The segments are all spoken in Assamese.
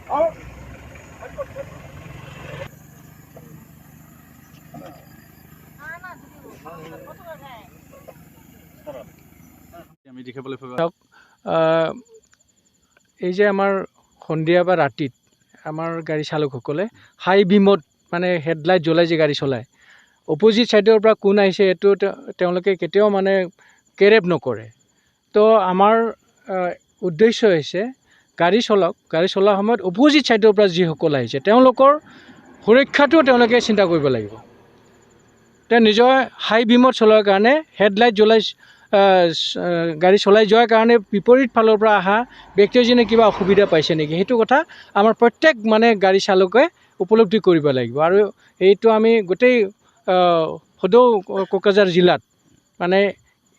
আমি দেখিবলৈ পাওঁ এই যে আমাৰ সন্ধিয়া বা ৰাতিত আমাৰ গাড়ী চালকসকলে হাই বিমত মানে হেডলাইট জ্বলাই যে গাড়ী চলায়, অপজিট ছাইডৰ পৰা কোন আহিছে এইটো তেওঁলোকে কেতিয়াও মানে কেৰেপ নকৰে। তো আমাৰ উদ্দেশ্য হৈছে গাড়ী চলোৱাৰ সময়ত অপজিট ছাইডৰ পৰা যিসকল আহিছে তেওঁলোকৰ সুৰক্ষাটো তেওঁলোকে চিন্তা কৰিব লাগিব। তেওঁ নিজৰ হাই বিমত চলোৱাৰ কাৰণে হেডলাইট জ্বলাই গাড়ী চলাই যোৱাৰ কাৰণে বিপৰীত ফালৰ পৰা অহা ব্যক্তিজনে কিবা অসুবিধা পাইছে নেকি, সেইটো কথা আমাৰ প্ৰত্যেক মানে গাড়ী চালকে উপলব্ধি কৰিব লাগিব। আৰু এইটো আমি গোটেই সদৌ কোকৰাঝাৰ জিলাত মানে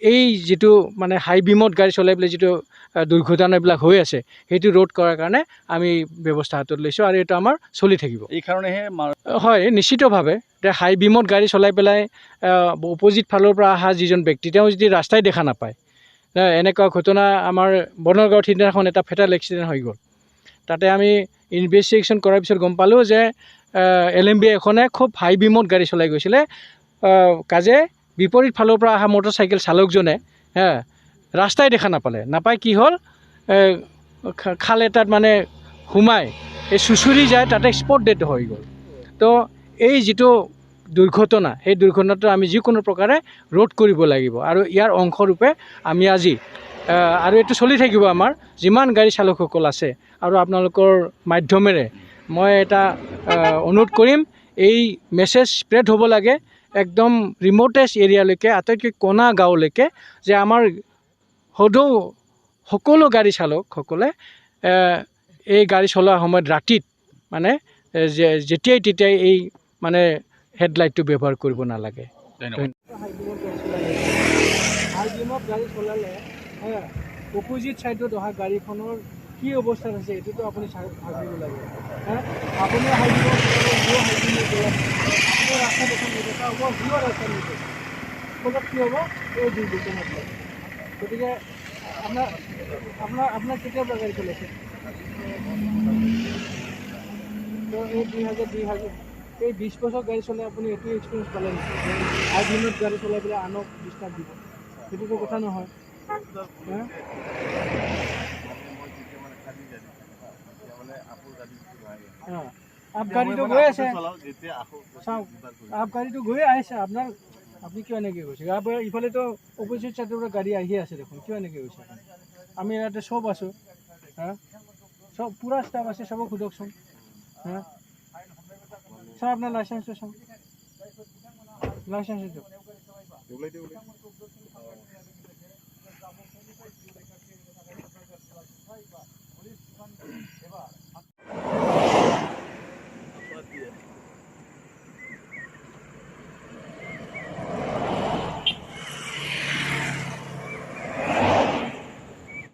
এই যিটো মানে হাই বিমত গাড়ী চলাই পেলাই যিটো দুৰ্ঘটনাবিলাক হৈ আছে সেইটো ৰোধ কৰাৰ কাৰণে আমি ব্যৱস্থা হাতত লৈছোঁ আৰু এইটো আমাৰ চলি থাকিব। এই কাৰণেহে হয়, নিশ্চিতভাৱে এতিয়া হাই বিমত গাড়ী চলাই পেলাই অপজিট ফালৰ পৰা অহা যিজন ব্যক্তি তেওঁ যদি ৰাস্তাই দেখা নাপায়, এনেকুৱা ঘটনা আমাৰ বনগাঁৱত সিদিনাখন এটা ফেটাল এক্সিডেণ্ট হৈ গ'ল। তাতে আমি ইনভেষ্টিগেশ্যন কৰাৰ পিছত গম পালোঁ যে LMB এখনে খুব হাই বিমত গাড়ী চলাই গৈছিলে, কাজে বিপৰীত ফালৰ পৰা অহা মটৰচাইকেল চালকজনে ৰাস্তাই দেখা নাপায় কি হ'ল, খাল এটাত মানে সোমাই এই চুচুৰি যায়, তাতে স্পট ডেথ হৈ গ'ল। তো এই যিটো দুৰ্ঘটনা সেই দুৰ্ঘটনাটো আমি যিকোনো প্ৰকাৰে ৰোধ কৰিব লাগিব আৰু ইয়াৰ অংশৰূপে আমি আজি আৰু এইটো চলি থাকিব আমাৰ যিমান গাড়ী চালকসকল আছে। আৰু আপোনালোকৰ মাধ্যমেৰে মই এটা অনুৰোধ কৰিম, এই মেছেজ স্প্ৰেড হ'ব লাগে একদম ৰিম'টেষ্ট এৰিয়ালৈকে, আটাইতকৈ কণা গাঁৱলৈকে, যে আমাৰ সদৌ সকলো গাড়ী চালকসকলে এই গাড়ী চলোৱাৰ সময়ত ৰাতিত মানে যেতিয়াই তেতিয়াই এই মানে হেডলাইটটো ব্যৱহাৰ কৰিব নালাগে। হাই বিমত গাড়ী চলালে অপজিট ছাইডত অহা গাড়ীখনৰ কি অৱস্থাত আছে এইটোতো আপুনি ভাবিব লাগে। আপুনি হাই বিমত ৰাস্তা দেখা নিদেখা হ'ব, সিও ৰাস্তা নিদেখা ফলত কি হ'ব, এই দুৰ্ঘটনা হ'ব। গতিকে আপোনাৰ কেতিয়াৰ পৰা গাড়ী চলাইছে? তো এই 20 বছৰ গাড়ী চলাই আপুনি এইটো এক্সপিৰিয়েঞ্চ পালে নেকি? হাই বিমত গাড়ী চলাই পেলাই আনক ডিষ্টাৰ্ব দিব, সেইটোতো কথা নহয়। আপ গাড়ীটো গৈ আছে, চাওক আপ গাড়ীটো গৈ আহিছে, আপুনি কিয় এনেকৈ গৈছে? ইফালেতো অপজিট ছাইডৰ পৰা গাড়ী আহি আছে দেখোন, কিয় এনেকৈ গৈছে? আমি ইয়াতে চব আছোঁ, চব পূৰা ষ্টাফ আছে, চবক সোধকচোন। চাওক আপোনাৰ লাইচেন্সটো চাওক, লাইচেন্সটো